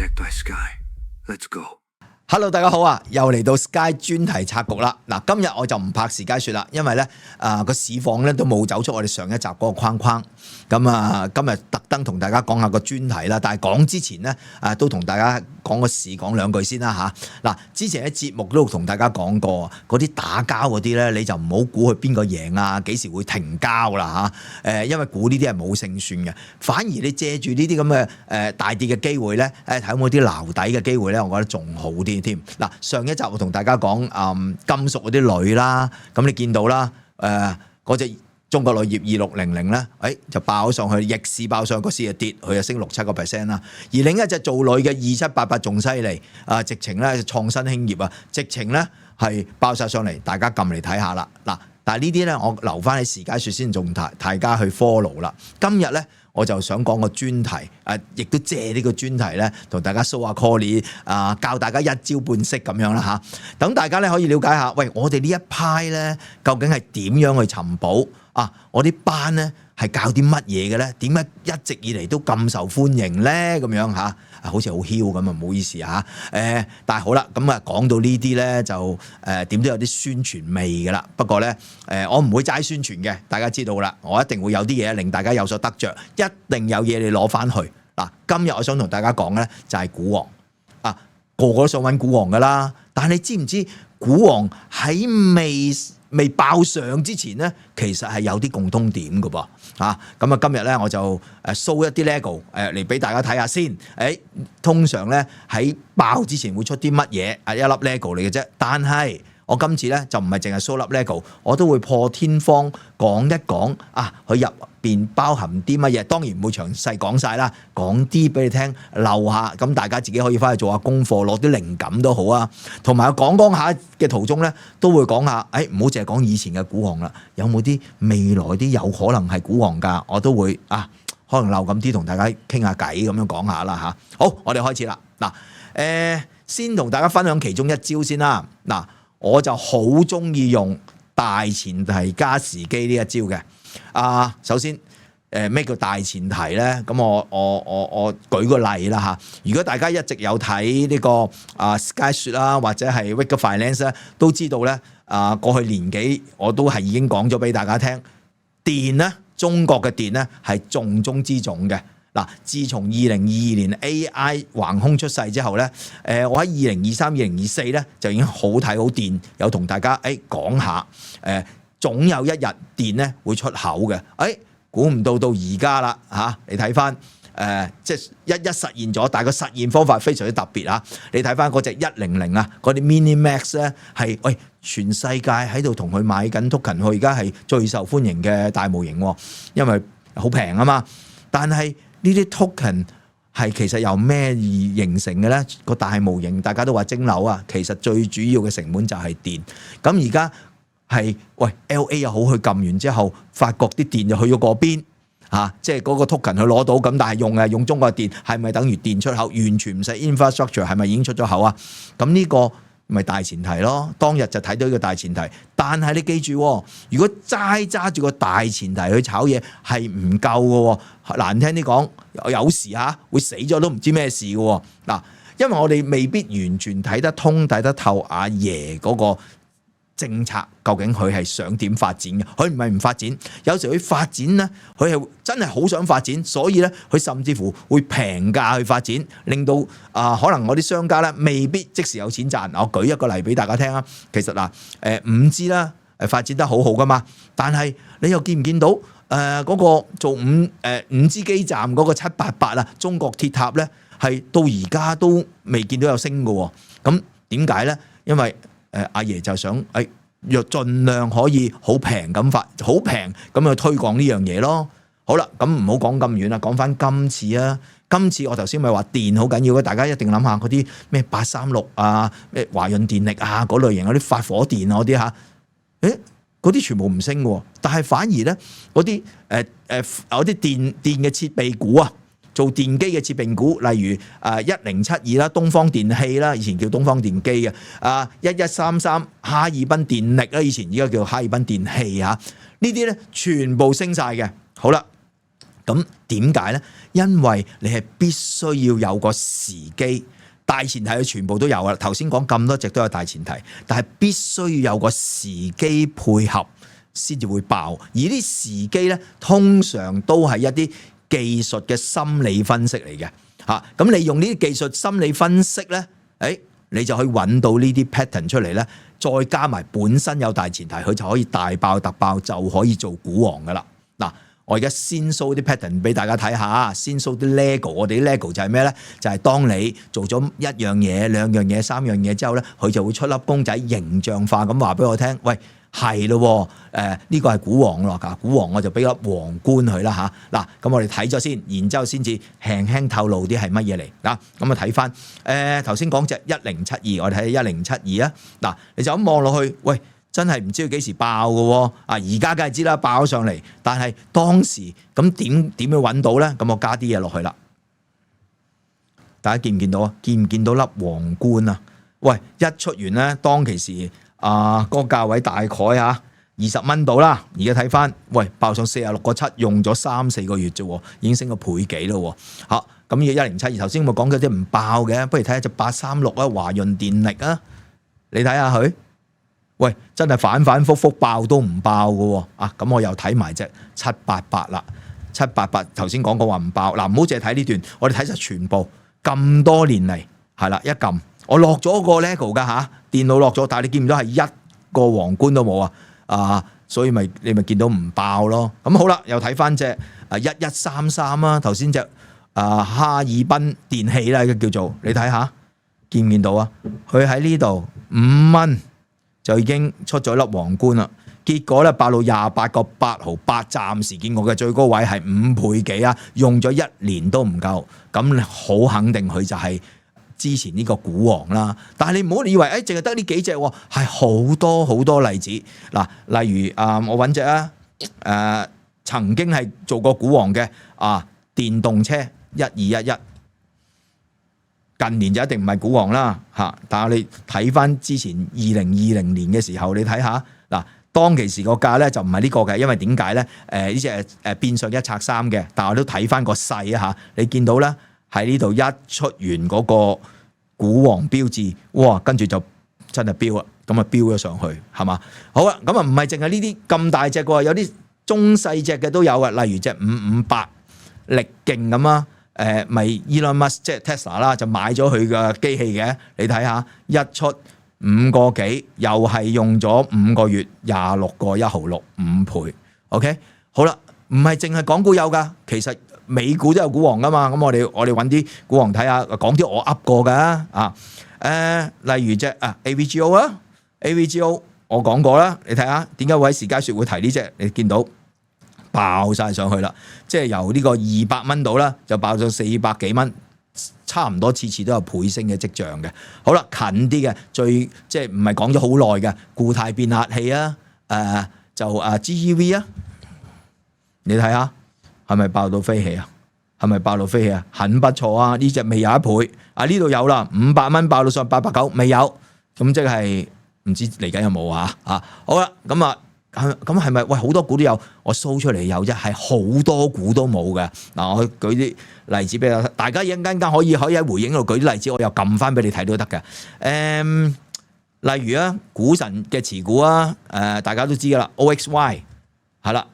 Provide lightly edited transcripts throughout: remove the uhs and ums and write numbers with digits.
protect by Sky. Let's go. Hello， 大家好啊！又嚟到 Sky 專題拆局啦。嗱，今日我就唔拍時間說啦，因為咧個市況咧都冇走出我哋上一集嗰個框框。咁今日特登同大家講下個專題啦。但係講之前咧都同大家講個市講兩句先啦吓。嗱，之前喺節目都同大家講過，嗰啲打交嗰啲咧，你就唔好估佢邊個贏啊，幾時會停交啦吓。因為估呢啲係冇勝算嘅，反而你借住呢啲咁嘅大跌嘅機會咧，睇有冇啲撈底嘅機會咧，我覺得仲好啲。嗱，上一集我同大家講金屬嗰啲鋁啦，咁你見到啦，嗰隻中國鋁業2600咧，就爆上去，逆市爆上去，個市就跌，佢就升6-7%啦。而另一隻做鋁嘅2788仲犀利，直情咧創新興業啊，直情咧係爆晒上嚟，大家撳嚟睇下啦。嗱，但係呢啲咧我留翻喺時間説先，仲大家去 follow 啦。今日咧，我就想講個專題，亦都借呢個專題咧，同大家 show 下 call 教大家一招半式咁樣啦嚇。等大家咧可以了解下，喂，我哋呢一派咧究竟係點樣去尋寶啊？我啲班咧係教啲乜嘢嘅咧？點解一直以嚟都咁受歡迎咧？咁樣嚇，好似好囂咁啊！唔好意思嚇。但係好啦，咁講到呢啲咧就點都有啲宣傳味㗎啦。不過咧我唔會齋宣傳嘅，大家知道啦。我一定會有啲嘢令大家有所得着，一定有嘢你攞翻去。嗱，今日我想同大家講咧就係股王啊，個個都想揾股王㗎啦。但係你知唔知股王喺未爆上之前咧，其實係有啲共通點㗎噃啊！咁啊，今日咧我就show一啲 lego 嚟俾大家睇下先。通常咧喺爆之前會出啲乜嘢？一粒 lego 嚟嘅啫。但係我今次咧就唔係淨係 show 粒 lego， 我都會破天荒講一講佢入邊包含啲乜嘢。當然唔會詳細講晒啦，講啲俾你聽，留下咁大家自己可以翻去做下功課，攞啲靈感都好啊。同埋講下嘅途中咧，都會講下，唔好淨係講以前嘅股王啦，有冇啲未來啲有可能係股王㗎？我都會可能漏咁啲同大家傾下偈咁樣講下啦嚇。好，我哋開始啦。嗱，先同大家分享其中一招先啦。嗱，我就好中意用大前提加時機呢一招嘅。首先咩叫大前提咧？咁我舉個例啦嚇。如果大家一直有睇呢個Sky 說啦，或者係 Wake Finance 咧，都知道咧過去年幾我都係已經講咗俾大家聽，電咧中國嘅電咧係重中之重嘅。嗱，自從2022年 AI 橫空出世之後咧，我喺2023、2024咧就已經好睇好電，有同大家講下，總有一日電咧會出口嘅。估唔到而家啦嚇，你睇翻即係一實現咗，但係個實現方法非常之特別嚇。你睇翻嗰隻100嗰啲 Mini Max 咧係全世界喺度同佢買緊 token， 佢而家係最受歡迎嘅大模型，因為好平啊嘛。但係呢啲 token 係其實由咩而形成嘅咧？個大模型大家都話蒸餾啊，其實最主要嘅成本就係電。咁而家係LA 又好，去撳完之後，發覺啲電就去咗嗰邊即係嗰個 token 去攞到，咁但係用中國電係咪等於電出口？完全唔使 infrastructure 係咪已經出咗口啊？咁呢個咪大前提咯。當日就睇到呢個大前提，但係你記住，如果齋揸住個大前提去炒嘢係唔夠嘅。難聽啲講，有時會死咗都唔知咩事嘅。嗱，因為我哋未必完全睇得通、睇得透阿爺嗰個政策究竟佢係想點發展嘅？佢唔係唔發展，有時佢發展咧，佢係真係好想發展，所以咧佢甚至乎會平價去發展，令到可能我啲商家咧未必即時有錢賺。我舉一個例俾大家聽啊，其實5G 啦發展得好好噶嘛，但係你又見唔見到嗰個做5G 基站嗰個788中國鐵塔咧係到而家都未見到有升嘅喎？咁點解咧？因為阿爺就想若盡量可以好平咁去推廣呢樣嘢咯。好啦，咁唔好講咁遠啦，講翻今次啊。今次我頭先咪話電好緊要嘅，大家一定諗下嗰啲咩836咩華潤電力嗰類型嗰啲發火電嗰啲嗰啲全部唔升嘅，但係反而咧嗰啲有啲電嘅設備股做電機嘅設備股，例如1072啦、東方電器啦，以前叫東方電機嘅1133哈爾濱電力啦，以前而家叫哈爾濱電器呢啲咧全部升晒嘅。好啦，咁點解呢？因為你係必須要有個時機，大前提佢全部都有啦。頭先講咁多隻都有大前提，但係必須要有個時機配合先至會爆。而啲時機呢，通常都係一啲技術嘅心理分析嚟嘅嚇。咁你用呢啲技術心理分析呢，你就可以揾到呢啲 pattern 出嚟呢，再加埋本身有大前提，佢就可以大爆特爆，就可以做股王噶啦。嗱，我而家先 show 啲 pattern 俾大家睇下，先 show 啲 lego。我哋啲 lego 就係咩呢？就係當你做咗一樣嘢、兩樣嘢、三樣嘢之後呢，佢就會出粒公仔形象化咁話俾我聽，喂，係咯，呢個係股王咯，股王我就俾粒皇冠佢啦嚇。嗱，咁我哋睇咗先，然之後先至輕輕透露啲係乜嘢嚟嗱。咁啊睇翻頭先講隻1072，我哋睇1072啊。嗱，你就咁望落去，喂，真係唔知佢幾時爆嘅喎。而家梗係知啦，爆咗上嚟。但係當時咁點樣揾到咧？咁我加啲嘢落去啦。大家見唔見到啊？見唔見到粒皇冠啊？喂，一出完咧，當其時嗰個價位大概20蚊到啦。而家睇翻，喂，爆上46.7，用咗3-4個月啫，已經升個倍幾咯。好，咁要1072，頭先我講嗰啲唔爆嘅，不如睇下隻836啊，華潤電力啊，你睇下佢。喂，真係反反覆覆爆都唔爆嘅喎。咁我又睇埋隻788啦，788頭先講過話唔爆。嗱，唔好淨係睇呢段，我哋睇晒全部咁多年嚟，係啦，一撳我落咗個 lego 㗎嚇，電腦落咗，但係你見唔到係一個皇冠都冇所以你咪見到唔爆咯。咁好啦，又睇翻隻1133啊，頭先隻哈爾濱電器啦，叫做你睇下，見唔見到啊？佢喺呢度5蚊。就已經出咗粒皇冠啦，結果咧爆到28.8毫8，暫時見過嘅最高位係5倍幾啊！用咗1年都唔夠，咁好肯定佢就係之前呢個股王啦。但係你唔好以為淨係得呢幾隻喎，係好多好多例子嗱，例如我揾隻曾經係做過股王嘅電動車1211。近年就一定唔係股王啦嚇，但係你睇翻之前2020年嘅時候，你睇下嗱，當其時個價咧就唔係呢個嘅，因為點解咧？呢隻係變相一拆三嘅，但係我都睇翻個勢啊嚇，你見到咧喺呢度一出完嗰個股王標誌，哇，跟住就真係飆啦，咁啊飆咗上去係嘛？好啦，咁啊唔係淨係呢啲咁大隻嘅，有啲中細隻嘅都有嘅，例如隻558力勁咁啊。咪 Elon Musk 即係 Tesla 啦，就買咗佢嘅機器嘅。你睇下一出5個幾，又係用咗5個月26.1毫6，5倍。OK， 好啦，唔係淨係港股有㗎，其實美股都有股王㗎嘛。咁我哋揾啲股王睇下，講啲我噏過㗎例如隻AVGO 啊 ，AVGO 我講過啦，你睇下點解會喺時佳説會提呢隻？你見到爆晒上去啦，即係由呢個200蚊到啦，就爆咗400幾蚊，差唔多次次都有倍升嘅跡象嘅。好啦，近啲嘅即係唔係講咗好耐嘅固態變壓器啊，GEV 啊，你睇下係咪爆到飛起啊？係咪爆到飛起啊？很不錯啊！呢隻未有1倍，呢度有啦，500蚊爆到上890，未有，咁即係唔知嚟緊有冇好啦，咁係咪？喂，好多股都有，我 show 出嚟有啫，係好多股都冇嘅。嗱，我舉啲例子俾大家，一陣間可以喺回應度舉啲例子，我又撳翻俾你睇都得嘅。例如股神嘅持股大家都知噶啦 ，OXY 係啦，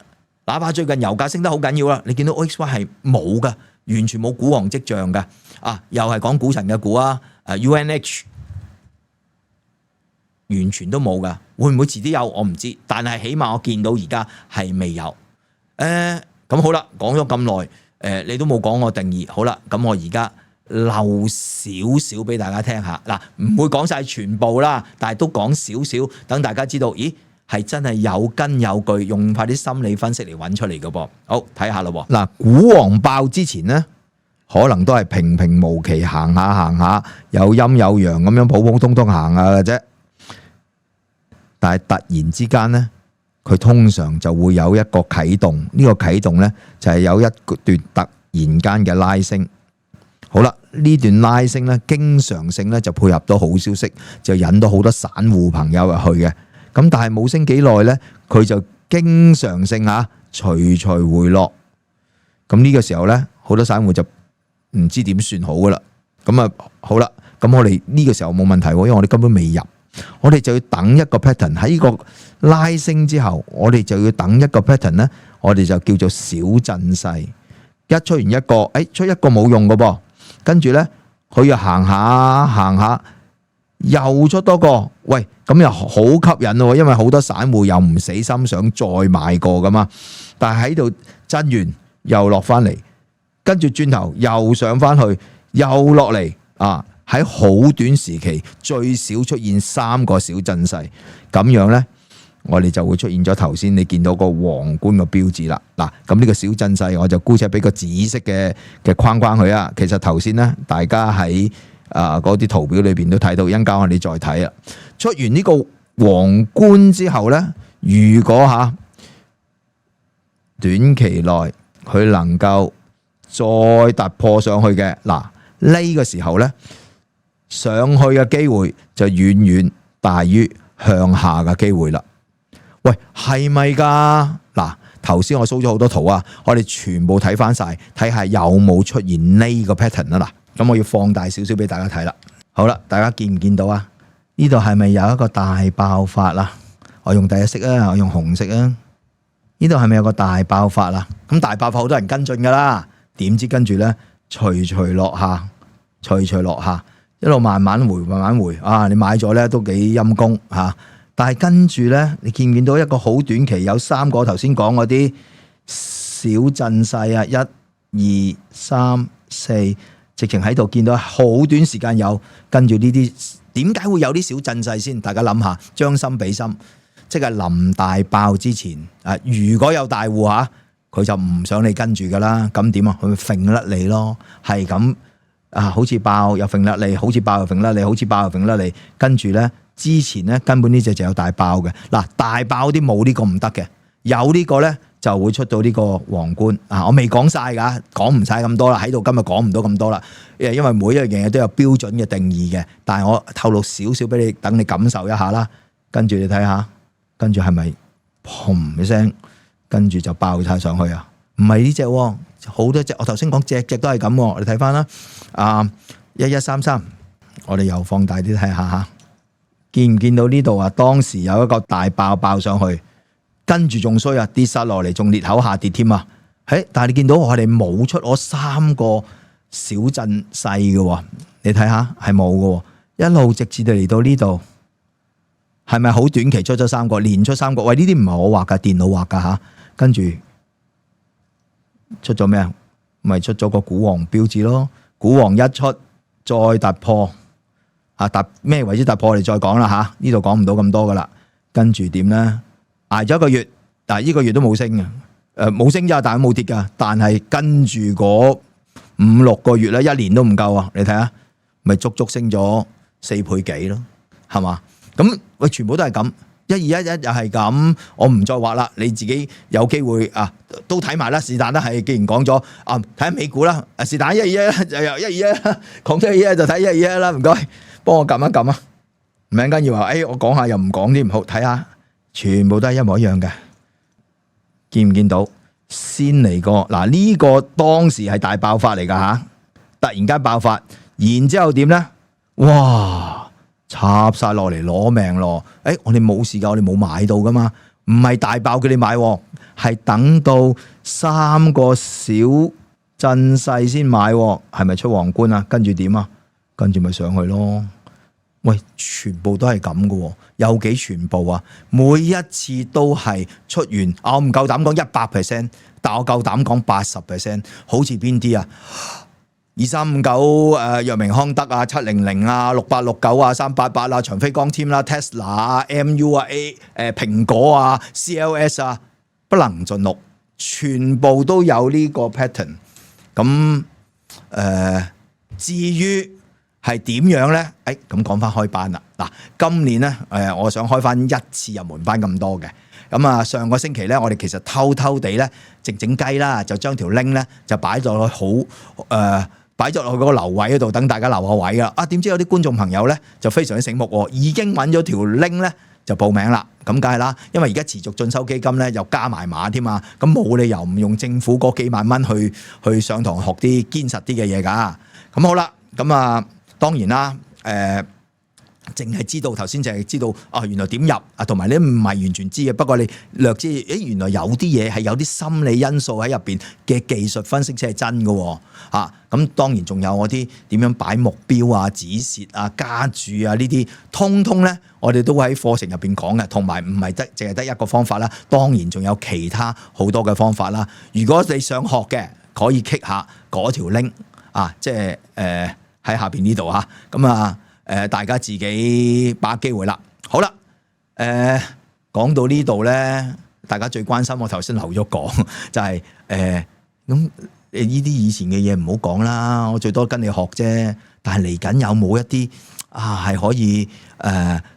哪怕最近油價升得好緊要啦，你見到 OXY 係冇噶，完全冇股王跡象嘅。又係講股神嘅股UNH。完全都冇噶，會唔會遲啲有我唔知，但係起碼我見到而家係未有。咁好啦，講咗咁耐，你都冇講我定義，好啦，咁我而家漏少少俾大家聽下，嗱，唔會講晒全部啦，但係都講少少，等大家知道，咦，係真係有根有據，用翻啲心理分析嚟揾出嚟嘅噃。好，睇下咯。嗱，股王爆之前呢，可能都係平平無奇行下，有陰有陽咁樣普普通通行下嘅啫。但係突然之間咧，佢通常就會有一個啟動，呢個啟動咧就係有一段突然間嘅拉升。好啦，呢段拉升咧，經常性咧就配合到好消息，就引到好多散戶朋友入去嘅。咁但係冇升幾耐咧，佢就經常性徐徐回落。咁呢個時候咧，好多散戶就唔知點算好噶啦。咁啊好啦，咁我哋呢個時候冇問題，因為我哋根本未入，我哋就要等一個 pattern 喺呢個拉升之後，我哋就要等一個 pattern 咧，我哋就叫做小陣勢。一出完一個，出一個冇用噶噃，跟住咧佢又行下，又出多個，喂，咁又好吸引咯，因為好多散戶又唔死心想再買過噶嘛，但係喺度震完又落翻嚟，跟住轉頭又上翻去，又落嚟啊！喺好短時期最少出現3個小陣勢，咁樣呢，我哋就會出現咗頭先你見到個皇冠嘅標誌啦。嗱，咁呢個小陣勢我就姑且俾個紫色嘅框框佢啊。其實頭先呢，大家喺嗰啲圖表裏邊都睇到，一陣間我哋再睇啊。出完呢個皇冠之後呢，如果短期內佢能夠再突破上去嘅，嗱，呢個時候呢，上去嘅機會就遠遠大於向下嘅機會啦。喂，係咪噶？嗱，頭先我 show 咗好多圖啊，我哋全部睇翻晒，睇下有冇出現呢個 pattern 啊。嗱，咁我要放大少少俾大家睇啦。好啦，大家見唔見到啊？呢度係咪有一個大爆發啦？我用第一色啊，我用紅色啊。呢度係咪有個大爆發啦？咁大爆發好多人跟進噶啦，點知跟住咧，徐徐落下，一路慢慢回啊！你買咗咧都幾陰功嚇，但係跟住咧，你見唔見到一個好短期有3個頭先講嗰啲小陣勢啊？1、2、3、4，直情喺度見到好短時間有跟住呢啲，點解會有啲小陣勢先？大家諗下，將心比心，即係臨大爆之前啊！如果有大戶嚇，佢就唔想你跟住噶啦，咁點啊？佢咪揈甩你咯，係咁。好似爆又揈甩你，好似爆又揈甩你，好似爆又揈甩你，跟住咧之前咧根本呢隻就有大爆嘅。嗱，大爆啲冇呢個唔得嘅，有呢個咧就會出到呢個皇冠啊！我未講晒噶，講唔晒咁多啦，喺度今日講唔到咁多啦，因為每一樣嘢都有標準嘅定義嘅。但係我透露少少俾你，等你感受一下啦。跟住你睇下，跟住係咪砰一聲，跟住就爆晒上去啊？唔係呢隻。好多隻，我頭先講隻都係咁，你睇翻啦，1133，我哋又放大啲睇下吓，見唔見到呢度啊？當時有一個大爆上去，跟住仲衰啊，跌晒落嚟，仲裂口下跌添啊！但係你見到我哋冇出我3個小陣勢嘅，你睇下係冇嘅，一路直至到嚟到呢度，係咪好短期出咗3個，連出3個？喂，呢啲唔係我畫噶，電腦畫噶吓，跟住。出咗咩啊？咪出咗個股王標誌咯。股王一出再突破啊！突咩為之突破？我哋再講啦吓。呢度講唔到咁多噶啦。跟住點咧？挨咗1個月，但係呢個月都冇升嘅，冇升咋，但係冇跌噶。但係跟住嗰5、6個月咧，1年都唔夠啊！你睇下，咪足足升咗4倍幾咯，係嘛？咁喂，全部都係咁。1211又係咁，我唔再畫啦。你自己有機會啊，都睇埋啦。是但啦，係既然講咗啊，睇下美股啦。是但121就由121，講咗121就睇121啦。唔該，幫我撳一撳啊。唔係跟住話，我講下又唔講啲唔好，睇下全部都係一模一樣嘅。見唔見到？先嚟過嗱，呢個當時係大爆發嚟噶吓，突然間爆發，然之後點咧？哇！插晒落嚟攞命咯！我哋冇事噶，我哋冇買到噶嘛，唔係大爆叫你買，係等到3個小陣勢先買，係咪出皇冠啊？跟住點啊？跟住咪上去咯。喂，全部都係咁噶，有幾全部啊？每一次都係出完，我唔夠膽講100%，但我夠膽講80%，好似邊啲啊？2359藥明康德啊，700啊，6869啊，388啊，長飛光纖啦，Tesla 啊，MU 啊蘋果啊，CLS 啊，不能盡錄，全部都有呢個 pattern。咁至於係點樣咧？咁講翻開班啦。嗱，今年咧我想開翻1次入門班咁多嘅。咁啊，上個星期咧，我哋其實偷偷地咧，靜雞啦，就將條 link 咧就擺咗去擺咗落去嗰個留位嗰度，等大家留下位噶。點知有啲觀眾朋友咧就非常之醒目，已經揾咗條 link 咧就報名啦。咁梗係啦，因為而家持續進修基金咧又加埋碼添嘛，咁冇理由唔用政府嗰幾萬蚊去上堂學啲堅實啲嘅嘢㗎。咁好啦，咁啊當然啦，淨係知道頭先就係知道原來點入同埋你唔係完全知嘅，不過你略知原來有啲嘢係有啲心理因素喺入邊嘅技術分析先係真嘅喎。咁當然仲有我啲點樣擺目標啊、止蝕啊、加注啊呢啲，通通咧我哋都會喺課程入邊講嘅，同埋唔係淨係得一個方法啦，當然仲有其他好多嘅方法啦。如果你想學嘅，可以 click 下嗰條 link 即係喺下邊呢度嚇，咁大家自己把握機會啦。好啦，講到呢度咧，大家最關心我頭先留咗講，就係咁呢啲以前嘅嘢唔好講啦，我最多跟你學啫。但係嚟緊有冇一啲係可以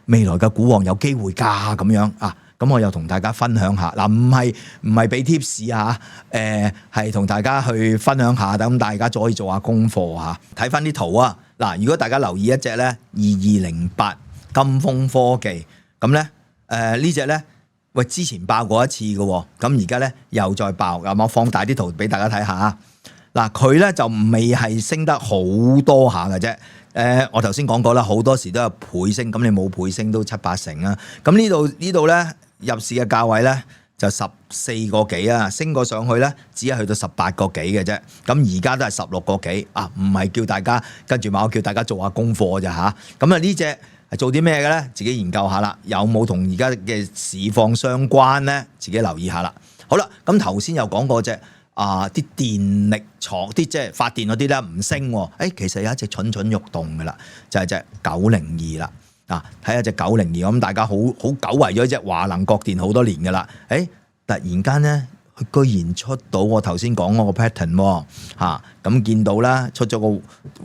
未來嘅股王有機會㗎咁樣咁我又同大家分享下嗱，唔係俾 tips 係同大家去分享下，等大家可以做下功課嚇。睇翻啲圖啊，嗱，如果大家留意一隻咧2208金風科技咁咧，呢隻咧喂之前爆過一次嘅喎，咁而家咧又再爆，咁我放大啲圖俾大家睇下。嗱，佢咧就未係升得好多下嘅啫。我頭先講過啦，好多時都有倍升，咁你冇倍升都7-8成啊。咁呢度咧入市嘅價位咧就14個幾啊，升過上去咧只係去到18個幾嘅啫。咁而家都係16個幾唔係叫大家跟住買，我叫大家做下功課咋嚇。咁呢隻係做啲咩嘅咧？自己研究下啦。有冇同而家嘅市況相關咧？自己留意下啦。好啦，咁頭先又講過隻啲電力廠啲即係發電嗰啲咧唔升喎。其實有一隻蠢蠢欲動嘅啦，就係隻902啦。睇下隻902，咁大家好久違咗隻華能國電好多年嘅啦。突然間咧，佢居然出到我頭先講嗰個 pattern 喎。咁見到啦，出咗個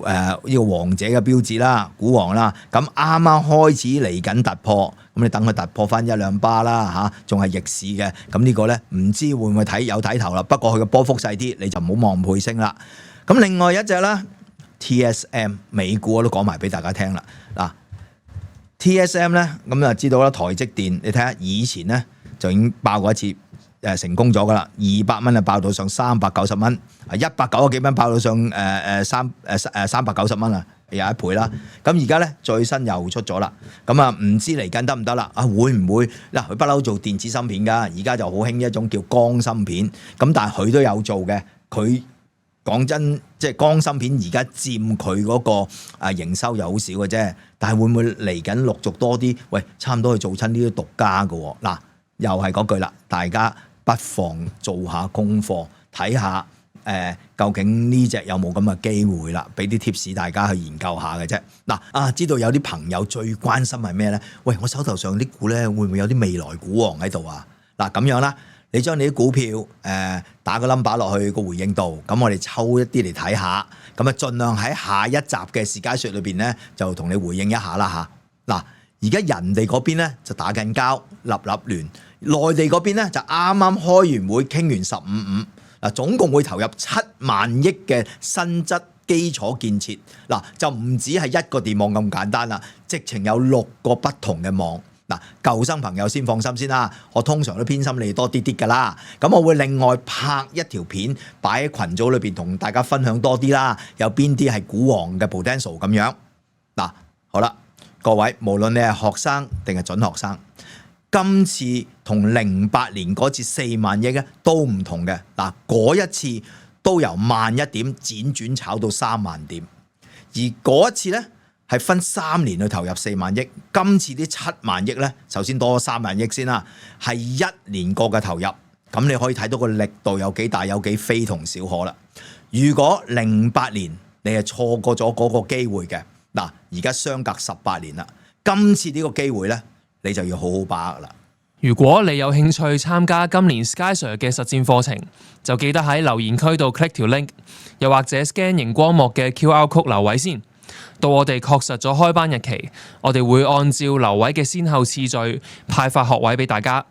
呢個王者嘅標誌啦，股王啦。咁啱啱開始嚟緊突破，咁你等佢突破翻1-2巴啦仲係逆市嘅。咁呢個咧唔知會唔會有睇頭啦。不過佢嘅波幅細啲，你就唔好望倍升啦。咁另外一隻啦 TSM 美股我都講埋俾大家聽啦。TSM 咧咁就知道啦，台積電你睇下以前咧就已經爆過一次。成功咗噶啦，200蚊爆到上390蚊，190幾蚊爆到上390蚊啊，有一倍啦。咁而家咧最新又出咗啦，咁唔知嚟緊得唔得啦？會唔會嗱？佢不嬲做電子芯片噶，而家就好興一種叫光芯片，咁但係佢都有做嘅。佢講真，即係光芯片而家佔佢嗰個營收又好少嘅啫，但係會唔會嚟緊陸續多啲？喂，差唔多去做親呢啲獨家嘅喎。嗱，又係嗰句啦，大家不妨做下功課，睇下究竟呢隻有冇咁嘅機會啦，俾啲 tips 大家去研究下嘅啫。嗱知道有啲朋友最關心係咩咧？喂，我手頭上啲股咧會唔會有啲未來股王喺度啊？嗱，咁樣啦，你將你啲股票打個 number 落去個回應度，咁我哋抽一啲嚟睇下，咁盡量喺下一集嘅時間說裏邊咧就同你回應一下啦嚇。嗱，而家人哋嗰邊咧就打緊交，立亂。內地嗰邊咧就啱啱開完會，傾完15.5，總共會投入7萬億嘅新質基礎建設，就唔止係一個電網咁簡單啦，直情有6個不同嘅網。舊生朋友先放心先啦，我通常都偏心你多啲㗎啦，咁我會另外拍一條片擺喺群組裏邊同大家分享多啲啦，有邊啲係股王嘅 potential 咁樣。好啦，各位無論你係學生定係準學生，今次同08年嗰次4萬億咧都唔同嘅。嗰一次都由11000點輾轉炒到3萬點，而嗰一次咧係分3年去投入4萬億。今次啲7萬億咧，首先多咗3萬億先啦，係1年過嘅投入。咁你可以睇到個力度有幾大，有幾非同小可啦。如果08年你係錯過咗嗰個機會嘅，而家相隔18年啦，今次呢個機會咧，你就要好好把握啦。如果你有興趣參加今年 SkySir 嘅實戰課程，就記得喺留言區度 click 條 link， 又或者 scan 螢光幕嘅 QR code 留位先。到我哋確實咗開班日期，我哋會按照留位嘅先後次序派發學位俾大家。